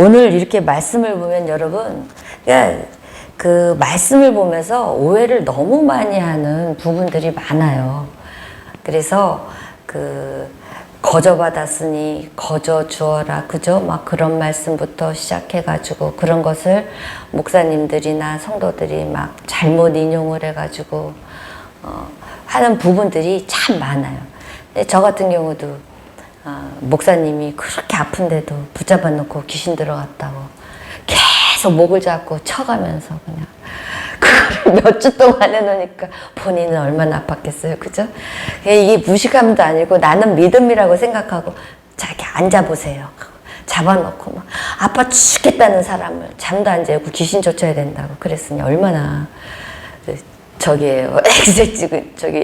오늘 이렇게 말씀을 보면 여러분, 그러니까 그 말씀을 보면서 오해를 너무 많이 하는 부분들이 많아요. 그래서 거저 받았으니 거저 주어라, 그죠? 막 그런 말씀부터 시작해가지고 그런 것을 목사님들이나 성도들이 막 잘못 인용을 해가지고 하는 부분들이 참 많아요. 근데 저 같은 경우도 목사님이 그렇게 아픈데도 붙잡아 놓고 귀신 들어갔다고 계속 목을 잡고 쳐가면서 그냥 그걸 몇 주 동안 해놓으니까 본인은 얼마나 아팠겠어요, 그죠? 이게 무식함도 아니고 나는 믿음이라고 생각하고 자, 이렇게 앉아보세요. 잡아놓고 막 아파 죽겠다는 사람을 잠도 안 재고 귀신 쫓아야 된다고 그랬으니 얼마나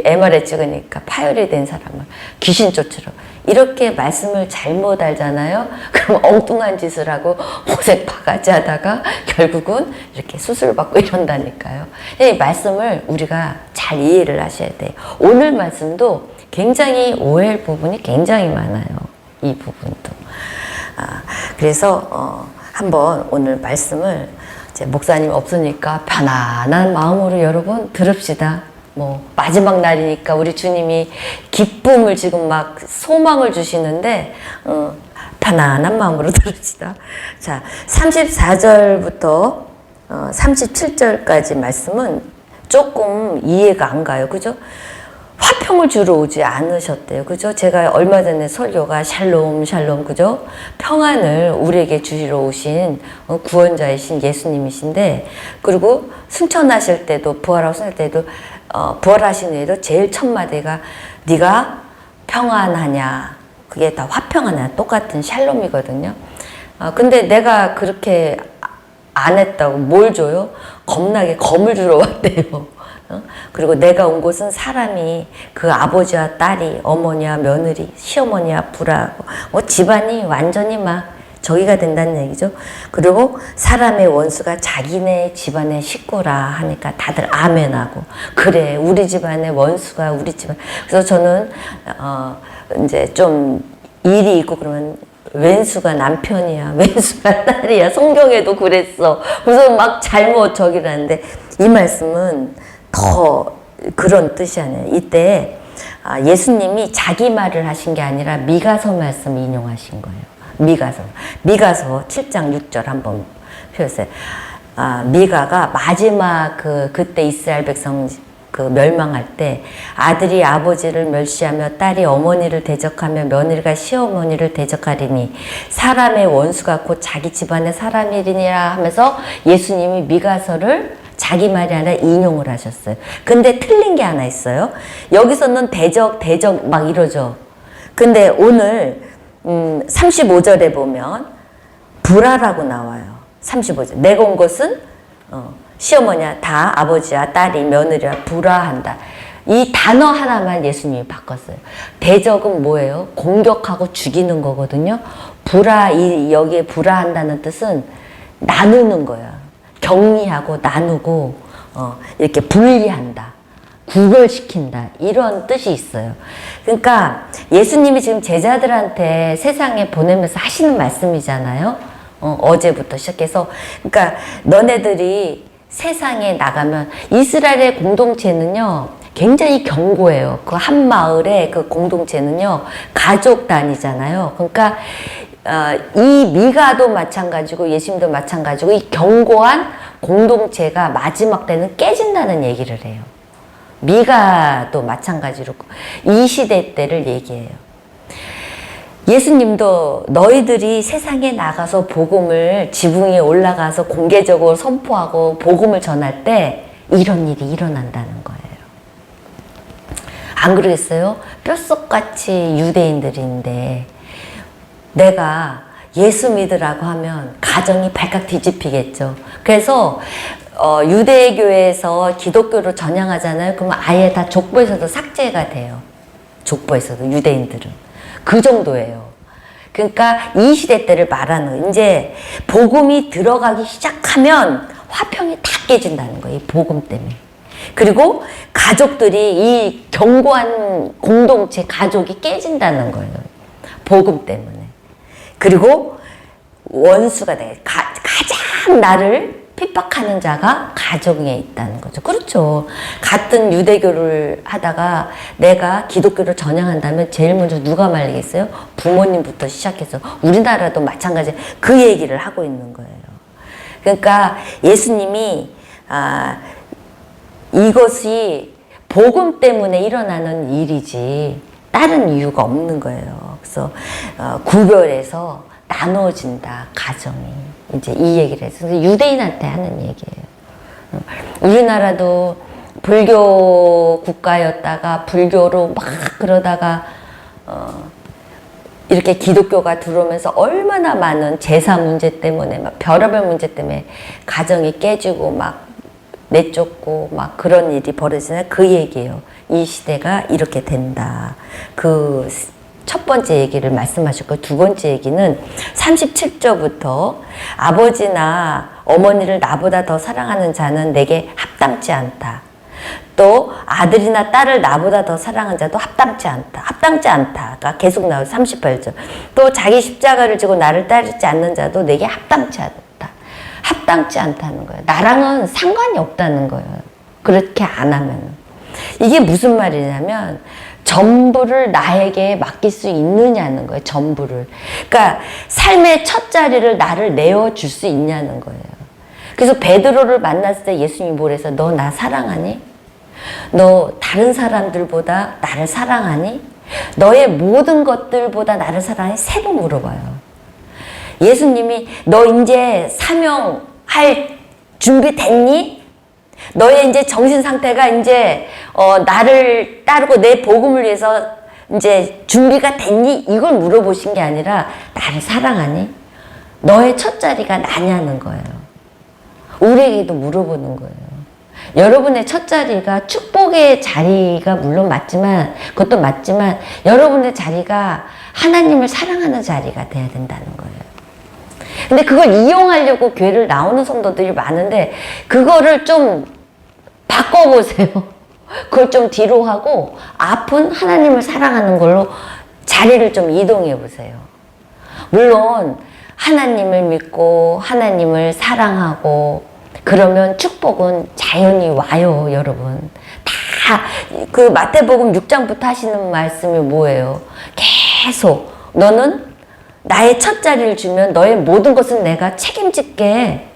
MRI 찍으니까 파열이 된 사람을 귀신 쫓으러 이렇게 말씀을 잘못 알잖아요. 그럼 엉뚱한 짓을 하고 고생 바가지 하다가 결국은 이렇게 수술 받고 이런다니까요. 이 말씀을 우리가 잘 이해를 하셔야 돼요. 오늘 말씀도 굉장히 오해할 부분이 굉장히 많아요. 이 부분도. 그래서 한번 오늘 말씀을 목사님 없으니까 편안한 마음으로 여러분 들읍시다. 뭐 마지막 날이니까 우리 주님이 기쁨을 지금 막 소망을 주시는데 편안한 마음으로 들읍시다. 자, 34절부터 37절까지 말씀은 조금 이해가 안 가요. 그죠? 화평을 주러 오지 않으셨대요. 그죠? 제가 얼마 전에 설교가 샬롬, 샬롬, 그죠? 평안을 우리에게 주시러 오신 구원자이신 예수님이신데, 그리고 승천하실 때도, 부활하실 때도, 부활하신 후에도 제일 첫 마디가, 네가 평안하냐. 그게 다 화평하냐. 똑같은 샬롬이거든요. 근데 내가 그렇게 안 했다고 뭘 줘요? 겁나게 검을 주러 왔대요. 그리고 내가 온 곳은 사람이 그 아버지와 딸이 어머니와 며느리 시어머니와 부라고 집안이 완전히 막 저기가 된다는 얘기죠. 그리고 사람의 원수가 자기네 집안의 식구라 하니까 다들 아멘하고 그래 우리 집안의 원수가 우리 집안. 그래서 저는 이제 좀 일이 있고 그러면 왼수가 남편이야 왼수가 딸이야 성경에도 그랬어. 그래서 막 잘못 저기라는데 이 말씀은 더 그런 뜻이 아니에요. 이때 예수님이 자기 말을 하신 게 아니라 미가서 말씀 인용하신 거예요. 미가서 7장 6절 한번 펴주세요. 미가가 마지막 그때 이스라엘 백성 멸망할 때 아들이 아버지를 멸시하며 딸이 어머니를 대적하며 며느리가 시어머니를 대적하리니 사람의 원수가 곧 자기 집안의 사람이니라 하면서 예수님이 미가서를 자기 말이 아니라 인용을 하셨어요. 근데 틀린 게 하나 있어요. 여기서는 대적 막 이러죠. 근데 오늘 35절에 보면 불화라고 나와요. 35절. 내가 온 것은 시어머니야 다 아버지와 딸이 며느리와 불화한다. 이 단어 하나만 예수님이 바꿨어요. 대적은 뭐예요? 공격하고 죽이는 거거든요. 여기에 불화한다는 뜻은 나누는 거야. 격리하고 나누고 이렇게 분리한다. 구별시킨다. 이런 뜻이 있어요. 그러니까 예수님이 지금 제자들한테 세상에 보내면서 하시는 말씀이잖아요. 어제부터 시작해서 그러니까 너네들이 세상에 나가면 이스라엘의 공동체는요. 굉장히 견고해요. 그 한 마을의 그 공동체는요. 가족 단위잖아요. 그러니까 이 미가도 마찬가지고 예수님도 마찬가지고 이 견고한 공동체가 마지막 때는 깨진다는 얘기를 해요. 미가도 마찬가지로 이 시대 때를 얘기해요. 예수님도 너희들이 세상에 나가서 복음을 지붕 위에 올라가서 공개적으로 선포하고 복음을 전할 때 이런 일이 일어난다는 거예요. 안 그러겠어요? 뼛속같이 유대인들인데 내가 예수 믿으라고 하면 가정이 발칵 뒤집히겠죠. 그래서 유대교에서 기독교로 전향하잖아요. 그러면 아예 다 족보에서도 삭제가 돼요. 족보에서도 유대인들은. 그 정도예요. 그러니까 이 시대 때를 말하는 거예요. 이제 복음이 들어가기 시작하면 화평이 다 깨진다는 거예요. 이 복음 때문에. 그리고 가족들이 이 견고한 공동체 가족이 깨진다는 거예요. 복음 때문에. 그리고 원수가 돼. 가장 나를 핍박하는 자가 가정에 있다는 거죠. 그렇죠. 같은 유대교를 하다가 내가 기독교를 전향한다면 제일 먼저 누가 말리겠어요? 부모님부터 시작해서 우리나라도 마찬가지 그 얘기를 하고 있는 거예요. 그러니까 예수님이 이것이 복음 때문에 일어나는 일이지 다른 이유가 없는 거예요. 그래서 구별해서 나눠진다, 가정이. 이제 이 얘기를 해서 유대인한테 하는 얘기예요. 우리나라도 불교 국가였다가 불교로 막 그러다가 이렇게 기독교가 들어오면서 얼마나 많은 제사 문제 때문에 막 별의별 문제 때문에 가정이 깨지고 막 내쫓고 막 그런 일이 벌어지나 그 얘기예요. 이 시대가 이렇게 된다. 그 첫 번째 얘기를 말씀하셨고 두 번째 얘기는 37절부터 아버지나 어머니를 나보다 더 사랑하는 자는 내게 합당치 않다. 또 아들이나 딸을 나보다 더 사랑하는 자도 합당치 않다. 합당치 않다가 계속 나와요. 38절. 또 자기 십자가를 지고 나를 따르지 않는 자도 내게 합당치 않다. 합당치 않다는 거예요. 나랑은 상관이 없다는 거예요. 그렇게 안 하면. 이게 무슨 말이냐면 전부를 나에게 맡길 수 있느냐는 거예요. 전부를. 그러니까 삶의 첫 자리를 나를 내어줄 수 있냐는 거예요. 그래서 베드로를 만났을 때 예수님이 뭐래서 너 나 사랑하니? 너 다른 사람들보다 나를 사랑하니? 너의 모든 것들보다 나를 사랑하니? 세 번 물어봐요. 예수님이 너 이제 사명할 준비 됐니? 너의 이제 정신 상태가 이제 나를 따르고 내 복음을 위해서 이제 준비가 됐니? 이걸 물어보신 게 아니라 나를 사랑하니? 너의 첫 자리가 나냐는 거예요. 우리에게도 물어보는 거예요. 여러분의 첫 자리가 축복의 자리가 물론 맞지만 그것도 맞지만 여러분의 자리가 하나님을 사랑하는 자리가 돼야 된다는 거예요. 근데 그걸 이용하려고 교회를 나오는 성도들이 많은데 그거를 좀 바꿔보세요. 그걸 좀 뒤로 하고 아픈 하나님을 사랑하는 걸로 자리를 좀 이동해 보세요. 물론 하나님을 믿고 하나님을 사랑하고 그러면 축복은 자연히 와요, 여러분. 다 그 마태복음 6장부터 하시는 말씀이 뭐예요? 계속 너는 나의 첫 자리를 주면 너의 모든 것은 내가 책임질게.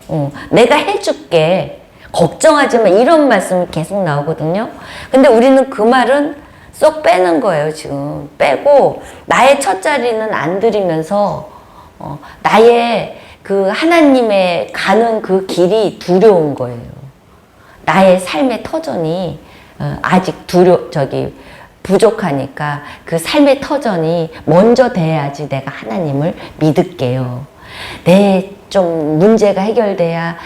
내가 해줄게. 걱정하지 마. 이런 말씀이 계속 나오거든요. 근데 우리는 그 말은 쏙 빼는 거예요, 지금. 빼고 나의 첫 자리는 안 드리면서 나의 그 하나님의 가는 그 길이 두려운 거예요. 나의 삶의 터전이 아직 부족하니까 그 삶의 터전이 먼저 돼야지 내가 하나님을 믿을게요. 좀 문제가 해결돼야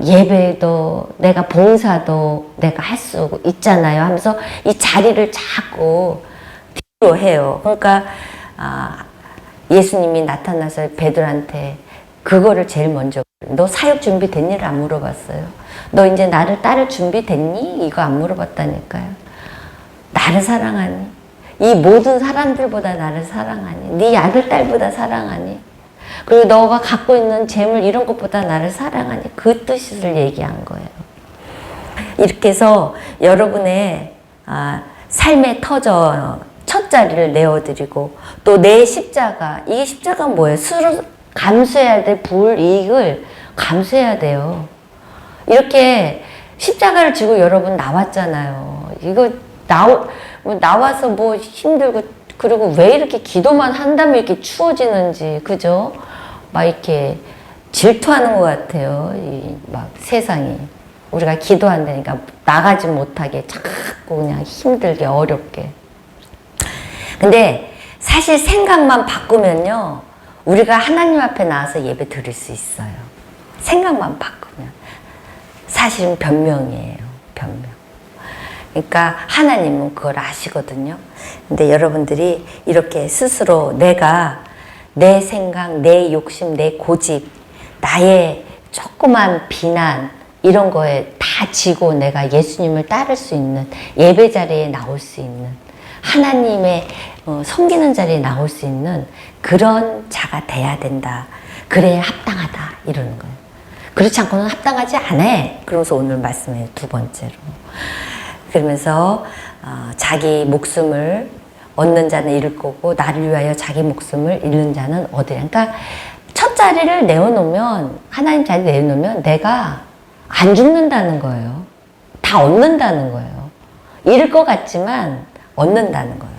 예배도 내가 봉사도 내가 할 수 있잖아요 하면서 이 자리를 자꾸 뒤로 해요. 그러니까 예수님이 나타나서 베드로한테 그거를 제일 먼저 너 사역 준비 됐니를 안 물어봤어요. 너 이제 나를 따를 준비 됐니? 이거 안 물어봤다니까요. 나를 사랑하니? 이 모든 사람들보다 나를 사랑하니? 네 아들 딸보다 사랑하니? 그리고 너가 갖고 있는 재물 이런 것보다 나를 사랑하니? 그 뜻을 얘기한 거예요. 이렇게 해서 여러분의 삶의 첫 자리를 내어드리고 또 내 십자가, 이게 십자가는 뭐예요? 스스로 감수해야 될 불이익을 감수해야 돼요. 이렇게 십자가를 지고 여러분 나왔잖아요. 이거 나와서 뭐 힘들고 그리고 왜 이렇게 기도만 한다면 이렇게 추워지는지, 그죠? 막 이렇게 질투하는 것 같아요. 막 세상이. 우리가 기도한다니까 나가지 못하게 자꾸 그냥 힘들게 어렵게. 근데 사실 생각만 바꾸면요. 우리가 하나님 앞에 나와서 예배 드릴 수 있어요. 생각만 바꾸면. 사실은 변명이에요. 변명. 그러니까 하나님은 그걸 아시거든요. 근데 여러분들이 이렇게 스스로 내가 내 생각, 내 욕심, 내 고집, 나의 조그만 비난 이런 거에 다 지고 내가 예수님을 따를 수 있는 예배 자리에 나올 수 있는 하나님의 섬기는 자리에 나올 수 있는 그런 자가 돼야 된다. 그래야 합당하다 이러는 거예요. 그렇지 않고는 합당하지 않아. 그러면서 오늘 말씀해요. 두 번째로. 그러면서 자기 목숨을 얻는 자는 잃을 거고 나를 위하여 자기 목숨을 잃는 자는 얻으리라. 그러니까 첫 자리를 내어놓으면, 하나님 자리 내어놓으면 내가 안 죽는다는 거예요. 다 얻는다는 거예요. 잃을 것 같지만 얻는다는 거예요.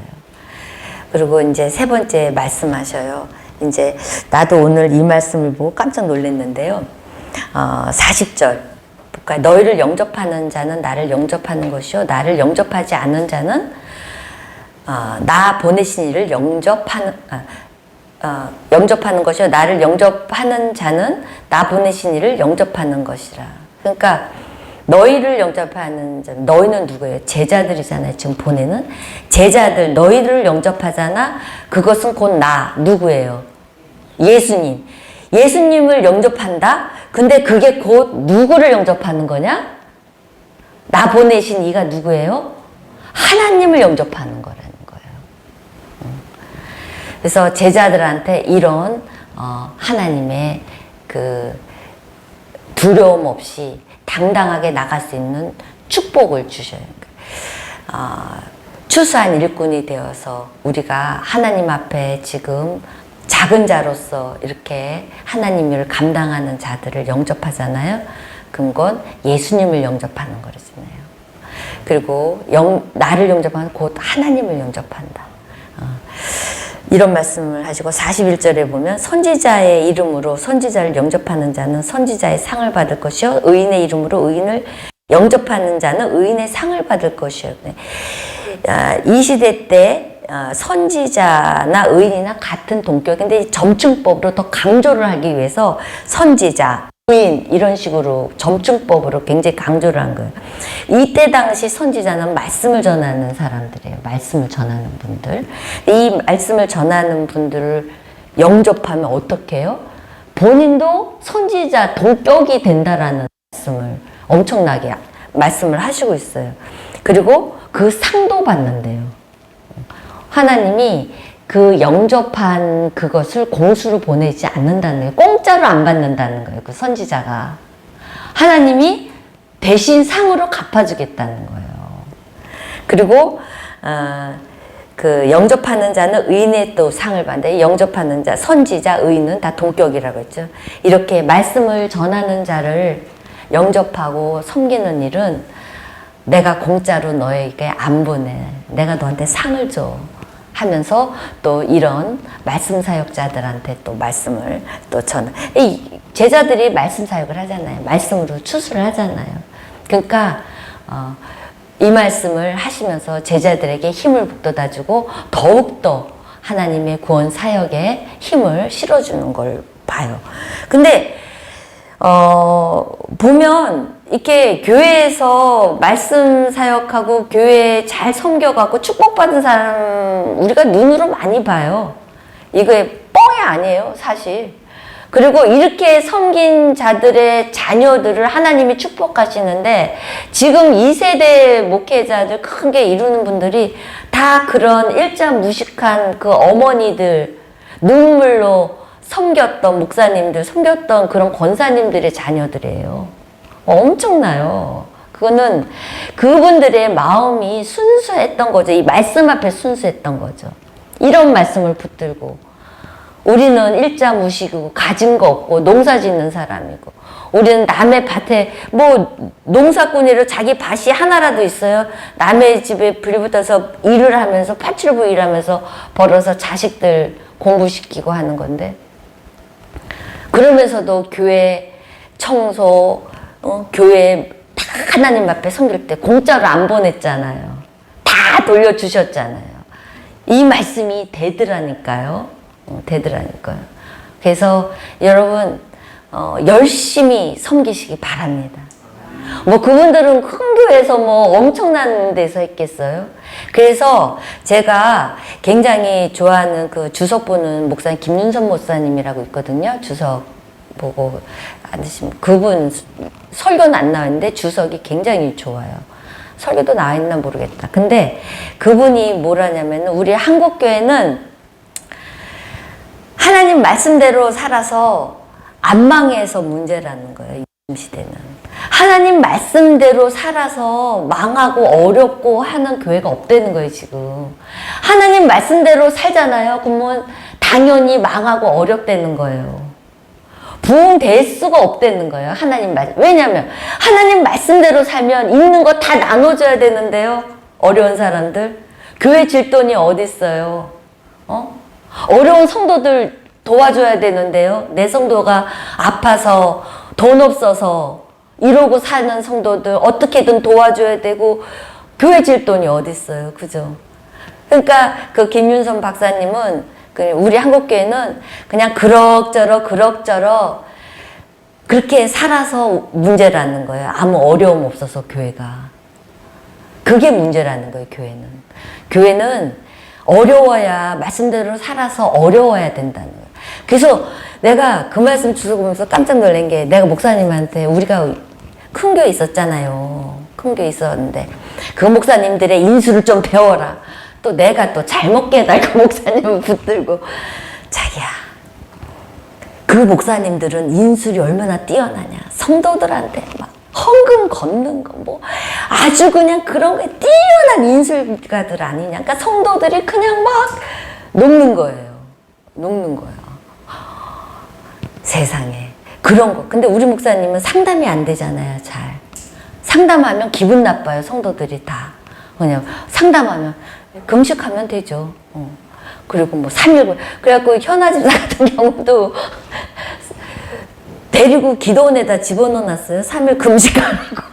그리고 이제 세 번째 말씀하셔요. 이제 나도 오늘 이 말씀을 보고 깜짝 놀랐는데요. 40절. 그러니까 너희를 영접하는 자는 나를 영접하는 것이요 나를 영접하지 않는 자는 나 보내신 이를 영접하는 것이요 나를 영접하는 자는 나 보내신 이를 영접하는 것이라. 그러니까 너희를 영접하는 자, 너희는 누구예요? 제자들이잖아요. 지금 보내는 제자들, 너희를 영접하잖아. 그것은 곧 나, 누구예요? 예수님. 예수님을 영접한다? 근데 그게 곧 누구를 영접하는 거냐? 나 보내신 이가 누구예요? 하나님을 영접하는 거라는 거예요. 그래서 제자들한테 이런 하나님의 그 두려움 없이 당당하게 나갈 수 있는 축복을 주셔요. 추수한 일꾼이 되어서 우리가 하나님 앞에 지금 작은 자로서 이렇게 하나님을 감당하는 자들을 영접하잖아요. 그건 예수님을 영접하는 거잖아요. 그리고 나를 영접하는 곧 하나님을 영접한다. 이런 말씀을 하시고 41절에 보면 선지자의 이름으로 선지자를 영접하는 자는 선지자의 상을 받을 것이요 의인의 이름으로 의인을 영접하는 자는 의인의 상을 받을 것이요. 이 시대 때 선지자나 의인이나 같은 동격인데 점층법으로 더 강조를 하기 위해서 선지자, 의인 이런 식으로 점층법으로 굉장히 강조를 한 거예요. 이때 당시 선지자는 말씀을 전하는 사람들이에요. 말씀을 전하는 분들. 이 말씀을 전하는 분들을 영접하면 어떻게 해요? 본인도 선지자 동격이 된다라는 말씀을 엄청나게 말씀을 하시고 있어요. 그리고 그 상도 받는데요. 하나님이 그 영접한 그것을 공수로 보내지 않는다는 거예요. 공짜로 안 받는다는 거예요. 그 선지자가. 하나님이 대신 상으로 갚아주겠다는 거예요. 그리고 그 영접하는 자는 의인의 또 상을 받는데 영접하는 자, 선지자, 의인은 다 동격이라고 했죠. 이렇게 말씀을 전하는 자를 영접하고 섬기는 일은 내가 공짜로 너에게 안 보내. 내가 너한테 상을 줘. 하면서 또 이런 말씀 사역자들한테 또 말씀을 또 이 제자들이 말씀 사역을 하잖아요. 말씀으로 추수를 하잖아요. 그러니까 이 말씀을 하시면서 제자들에게 힘을 북돋아주고 더욱더 하나님의 구원 사역에 힘을 실어주는 걸 봐요. 근데 보면 이렇게 교회에서 말씀 사역하고 교회에 잘 섬겨갖고 축복받은 사람 우리가 눈으로 많이 봐요. 이게 뻥이 아니에요, 사실. 그리고 이렇게 섬긴 자들의 자녀들을 하나님이 축복하시는데 지금 2세대 목회자들 크게 이루는 분들이 다 그런 일자무식한 그 어머니들 눈물로 섬겼던 목사님들, 섬겼던 그런 권사님들의 자녀들이에요. 엄청나요. 그거는 그분들의 마음이 순수했던 거죠. 이 말씀 앞에 순수했던 거죠. 이런 말씀을 붙들고 우리는 일자무식이고 가진 거 없고 농사 짓는 사람이고 우리는 남의 밭에 뭐 농사꾼이로 자기 밭이 하나라도 있어요. 남의 집에 불붙어서 일을 하면서 파출부 일하면서 벌어서 자식들 공부시키고 하는 건데 그러면서도 교회 청소 교회 다 하나님 앞에 섬길 때 공짜로 안 보냈잖아요. 다 돌려주셨잖아요. 이 말씀이 되더라니까요. 되더라니까요. 그래서 여러분 열심히 섬기시기 바랍니다. 뭐 그분들은 큰 교회에서 뭐 엄청난 데서 했겠어요. 그래서 제가 굉장히 좋아하는 그 주석 보는 목사님 김윤선 목사님이라고 있거든요. 주석 보고 앉으시면 그분 설교는 안 나왔는데 주석이 굉장히 좋아요. 설교도 나와 있나 모르겠다. 근데 그분이 뭐라냐면 우리 한국교회는 하나님 말씀대로 살아서 안 망해서 문제라는 거예요. 이 시대는. 하나님 말씀대로 살아서 망하고 어렵고 하는 교회가 없다는 거예요, 지금. 하나님 말씀대로 살잖아요. 그러면 당연히 망하고 어렵다는 거예요. 부흥될 수가 없다는 거예요. 하나님 말씀. 왜냐하면 하나님 말씀대로 살면 있는 거 다 나눠줘야 되는데요. 어려운 사람들. 교회 질 돈이 어디 있어요? 어려운 성도들 도와줘야 되는데요. 내 성도가 아파서 돈 없어서 이러고 사는 성도들 어떻게든 도와줘야 되고 교회 질 돈이 어디 있어요. 그죠? 그러니까 그 김윤선 박사님은 우리 한국교회는 그냥 그럭저럭 그렇게 살아서 문제라는 거예요. 아무 어려움 없어서 교회가. 그게 문제라는 거예요. 교회는 어려워야 말씀대로 살아서 어려워야 된다는 거예요. 그래서 내가 그 말씀 들어보면서 깜짝 놀란 게 내가 목사님한테 우리가 큰 교회 있었잖아요. 큰 교회 있었는데 그 목사님들의 인수를 좀 배워라. 또 내가 또 잘 먹게 해달라고 목사님을 붙들고 자기야 그 목사님들은 인술이 얼마나 뛰어나냐. 성도들한테 막 헌금 걷는 거 뭐 아주 그냥 그런 게 뛰어난 인술가들 아니냐. 그러니까 성도들이 그냥 막 녹는 거예요. 세상에 그런 거. 근데 우리 목사님은 상담이 안 되잖아요. 잘 상담하면 기분 나빠요. 성도들이 다 그냥 상담하면 금식하면 되죠. 그리고 뭐 3일 그래갖고 현아 집사 같은 경우도 데리고 기도원에다 집어넣어놨어요. 3일 금식하라고.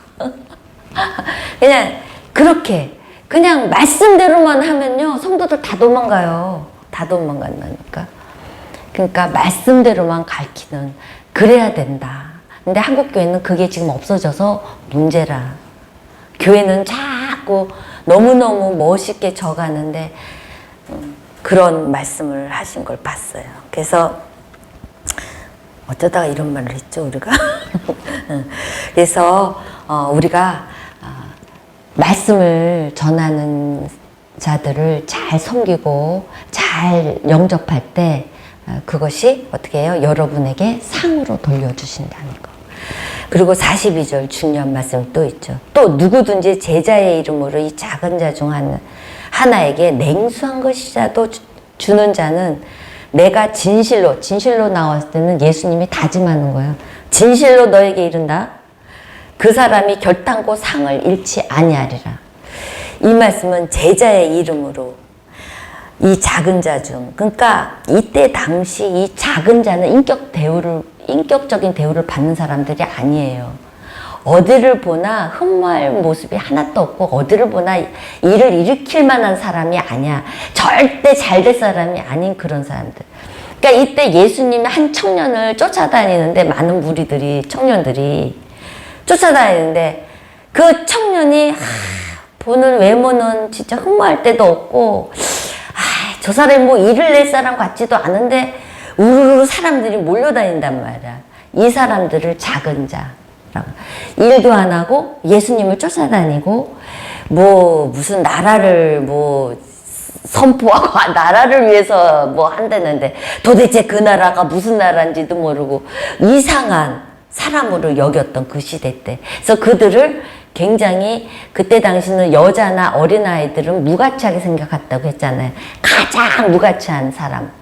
그냥 그렇게 그냥 말씀대로만 하면요 성도들 다 도망가요. 다 도망간다니까. 그러니까 말씀대로만 가르치는 그래야 된다. 근데 한국교회는 그게 지금 없어져서 문제라. 교회는 자꾸 너무너무 멋있게 져가는데 그런 말씀을 하신 걸 봤어요. 그래서 어쩌다가 이런 말을 했죠, 우리가? 그래서 우리가 말씀을 전하는 자들을 잘 섬기고 잘 영접할 때 그것이 어떻게 해요? 여러분에게 상으로 돌려주신다는 거. 그리고 42절 중요한 말씀 또 있죠. 또 누구든지 제자의 이름으로 이 작은 자 중 하나에게 냉수한 것이라도 주는 자는 내가 진실로 나왔을 때는 예수님이 다짐하는 거예요. 진실로 너에게 이른다. 그 사람이 결단코 상을 잃지 아니하리라. 이 말씀은 제자의 이름으로 이 작은 자 중, 그러니까 이때 당시 이 작은 자는 인격적인 대우를 받는 사람들이 아니에요. 어디를 보나 흠모할 모습이 하나도 없고 어디를 보나 일을 일으킬 만한 사람이 아니야. 절대 잘 될 사람이 아닌 그런 사람들. 그러니까 이때 예수님이 한 청년을 쫓아다니는데 많은 무리들이 청년들이 쫓아다니는데 그 청년이 보는 외모는 진짜 흠모할 데도 없고 저 사람이 뭐 일을 낼 사람 같지도 않은데 우르르 사람들이 몰려다닌단 말이야. 이 사람들을 작은 자라고. 일도 안 하고 예수님을 쫓아다니고 뭐 무슨 나라를 뭐 선포하고 나라를 위해서 뭐 한다는데 도대체 그 나라가 무슨 나라인지도 모르고 이상한 사람으로 여겼던 그 시대 때. 그래서 그들을 굉장히 그때 당시는 여자나 어린아이들은 무가치하게 생각했다고 했잖아요. 가장 무가치한 사람.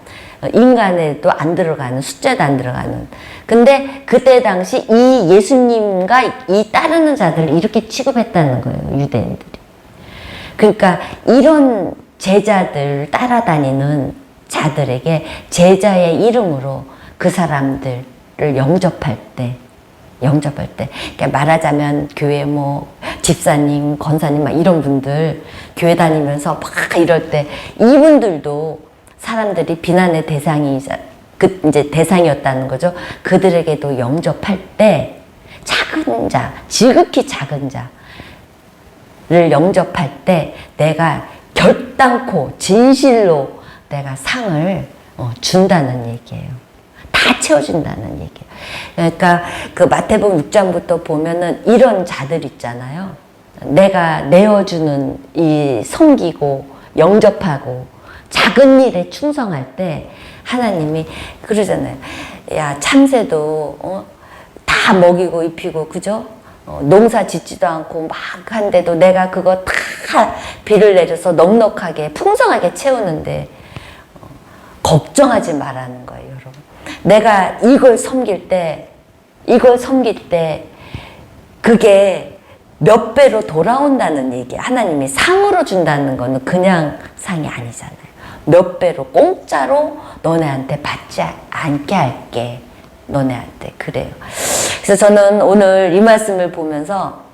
인간에도 안 들어가는, 숫자도 안 들어가는. 근데 그때 당시 이 예수님과 이 따르는 자들을 이렇게 취급했다는 거예요. 유대인들이. 그러니까 이런 제자들 따라다니는 자들에게 제자의 이름으로 그 사람들을 영접할 때 그러니까 말하자면 교회 뭐 집사님, 권사님 막 이런 분들 교회 다니면서 막 이럴 때 이분들도 사람들이 비난의 이제 대상이었다는 거죠. 그들에게도 영접할 때 작은 자, 지극히 작은 자를 영접할 때 내가 결단코 진실로 내가 상을 준다는 얘기예요. 다 채워준다는 얘기예요. 그러니까 그 마태복음 6장부터 보면은 이런 자들 있잖아요. 내가 내어주는 이 섬기고 영접하고 작은 일에 충성할 때 하나님이 그러잖아요. 야, 참새도 다 먹이고 입히고, 그죠? 농사 짓지도 않고 막 한데도 내가 그거 다 비를 내려서 넉넉하게 풍성하게 채우는데 걱정하지 말라는 거예요, 여러분. 내가 이걸 섬길 때 그게 몇 배로 돌아온다는 얘기. 하나님이 상으로 준다는 거는 그냥 상이 아니잖아요. 몇 배로 공짜로 너네한테 받지 않게 할게. 너네한테. 그래요. 그래서 저는 오늘 이 말씀을 보면서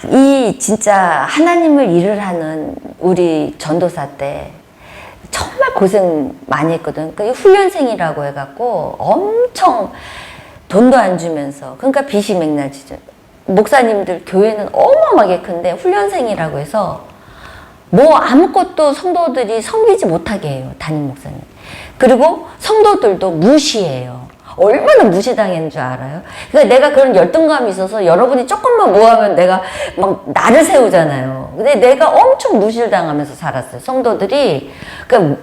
이 진짜 하나님을 일을 하는 우리 전도사 때 정말 고생 많이 했거든. 그 훈련생이라고 해갖고 엄청 돈도 안 주면서, 그러니까 빚이 맥락이죠. 목사님들 교회는 어마어마하게 큰데 훈련생이라고 해서 뭐 아무것도 성도들이 섬기지 못하게 해요, 담임 목사님. 그리고 성도들도 무시해요. 얼마나 무시당했는 줄 알아요? 그러니까 내가 그런 열등감이 있어서 여러분이 조금만 뭐 하면 내가 막 나를 세우잖아요. 근데 내가 엄청 무시를 당하면서 살았어요. 성도들이. 그러니까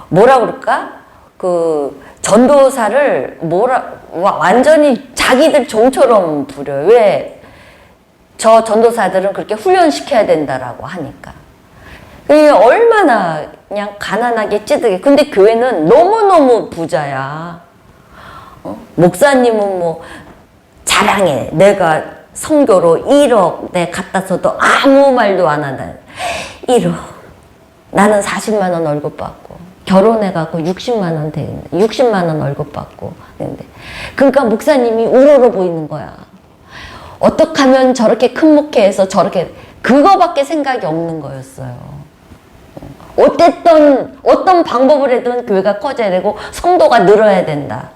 뭐라 그럴까? 그 전도사를 완전히 자기들 종처럼 부려요. 왜? 저 전도사들은 그렇게 훈련시켜야 된다라고 하니까. 얼마나 그냥 가난하게 찌들게. 근데 교회는 너무너무 부자야. 목사님은 뭐 자랑해. 내가 선교로 1억 내 갖다 써도 아무 말도 안 한다. 1억. 나는 40만 원 월급 받고 결혼해갖고 60만 원 되는데 60만 원 월급 받고 되는데, 그러니까 목사님이 우러러 보이는 거야. 어떻게 하면 저렇게 큰 목회에서 저렇게, 그거밖에 생각이 없는 거였어요. 어떤 방법을 해든 교회가 커져야 되고 성도가 늘어야 된다.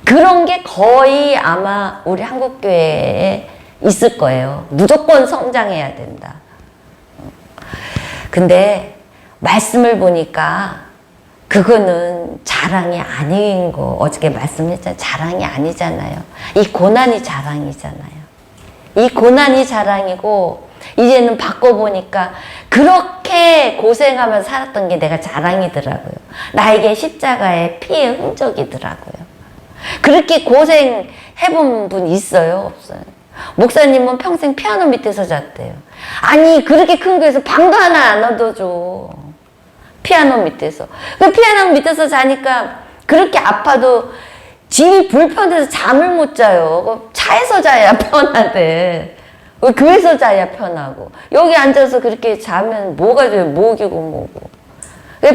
그런 게 거의 아마 우리 한국교회에 있을 거예요. 무조건 성장해야 된다. 근데 말씀을 보니까 그거는 자랑이 아닌 거, 어저께 말씀했잖아요. 자랑이 아니잖아요. 이 고난이 자랑이잖아요. 이 고난이 자랑이고, 이제는 바꿔보니까 그렇게 고생하면서 살았던 게 내가 자랑이더라고요. 나에게 십자가의 피의 흔적이더라고요. 그렇게 고생해본 분 있어요? 없어요? 목사님은 평생 피아노 밑에서 잤대요. 아니, 그렇게 큰 교회에서 방도 하나 안 얻어줘. 피아노 밑에서. 그 피아노 밑에서 자니까 그렇게 아파도 집이 불편해서 잠을 못 자요. 차에서 자야 편하대. 교회에서 자야 편하고. 여기 앉아서 그렇게 자면 뭐가 돼요? 목이고 뭐고.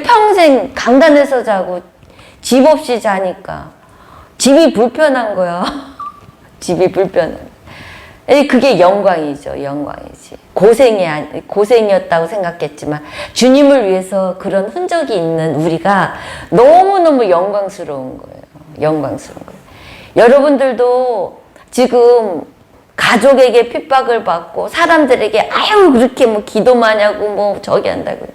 평생 강단에서 자고 집 없이 자니까 집이 불편한 거야. 집이 불편한. 그게 영광이죠. 영광이지. 고생이었다고 생각했지만 주님을 위해서 그런 흔적이 있는 우리가 너무너무 영광스러운 거예요. 영광스러운 거예요. 여러분들도 지금 가족에게 핍박을 받고 사람들에게 아유 그렇게 뭐 기도만 하고 뭐 저기 한다고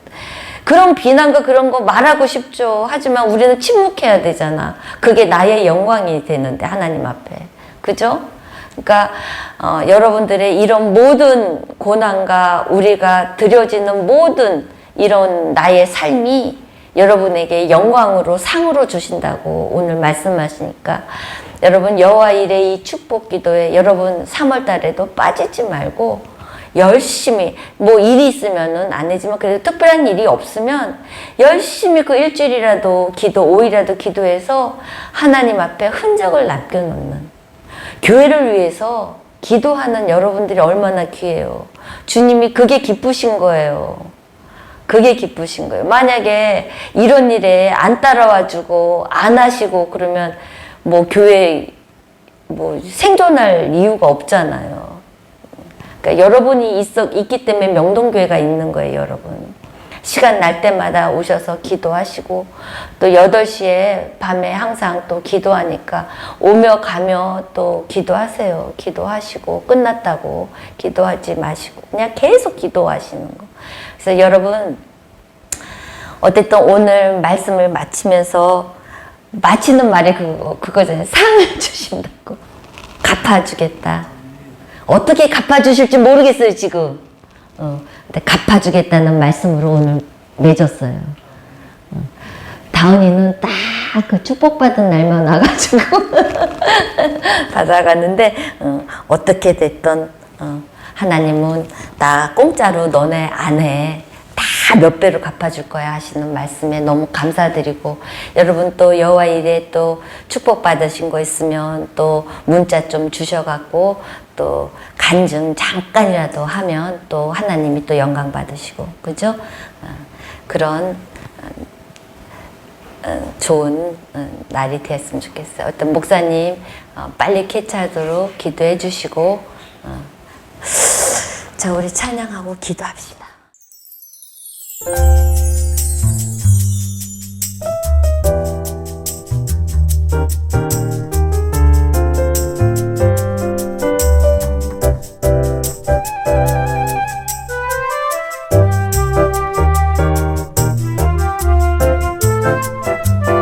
그런 비난과 그런 거 말하고 싶죠. 하지만 우리는 침묵해야 되잖아. 그게 나의 영광이 되는데 하나님 앞에. 그죠? 그러니까 여러분들의 이런 모든 고난과 우리가 드려지는 모든 이런 나의 삶이 여러분에게 영광으로 상으로 주신다고 오늘 말씀하시니까 여러분 여호와 일의 이 축복 기도에 여러분 3월 달에도 빠지지 말고 열심히 뭐 일이 있으면은 안 되지만 그래도 특별한 일이 없으면 열심히 그 일주일이라도 기도 5일이라도 기도해서 하나님 앞에 흔적을 남겨놓는 교회를 위해서 기도하는 여러분들이 얼마나 귀해요. 주님이 그게 기쁘신 거예요. 그게 기쁘신 거예요. 만약에 이런 일에 안 따라와주고 안 하시고 그러면 뭐 교회 뭐 생존할 이유가 없잖아요. 그러니까 여러분이 있기 때문에 명동교회가 있는 거예요, 여러분. 시간 날 때마다 오셔서 기도하시고 또 8시에 밤에 항상 또 기도하니까 오며 가며 또 기도하세요. 기도하시고 끝났다고 기도하지 마시고 그냥 계속 기도하시는 거. 그래서 여러분 어쨌든 오늘 말씀을 마치면서 마치는 말이 그거잖아요. 상을 주신다고. 갚아주겠다. 어떻게 갚아주실지 모르겠어요, 지금. 근데 갚아주겠다는 말씀으로 오늘 맺었어요. 다은이는 딱 다 그 축복받은 날만 와가지고 받아갔는데 어떻게 됐던 하나님은 나 공짜로 너네 아내 다 몇 배로 갚아줄 거야 하시는 말씀에 너무 감사드리고, 여러분 또 여호와 일에 또 축복받으신 거 있으면 또 문자 좀 주셔갖고 또 간증 잠깐이라도 하면 또 하나님이 또 영광 받으시고, 그죠? 그런 좋은 날이 되었으면 좋겠어요. 어떤 목사님 빨리 캐치하도록 기도해 주시고, 자, 우리 찬양하고 기도합시다.